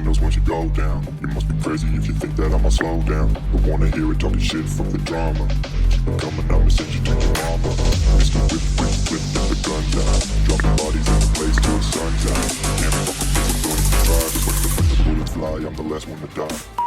knows once you go down. You must be crazy if you think that I'ma slow down. Don't wanna hear it talking shit, fuck the drama. Keep it coming, I'ma send you to your mama. Mr. Whip, whip, whip, let the guns out. Dropping bodies in the place till the sun's out. Can't fuck with this, I'm going to try. Just when the bullets fly, I'm the last one to die.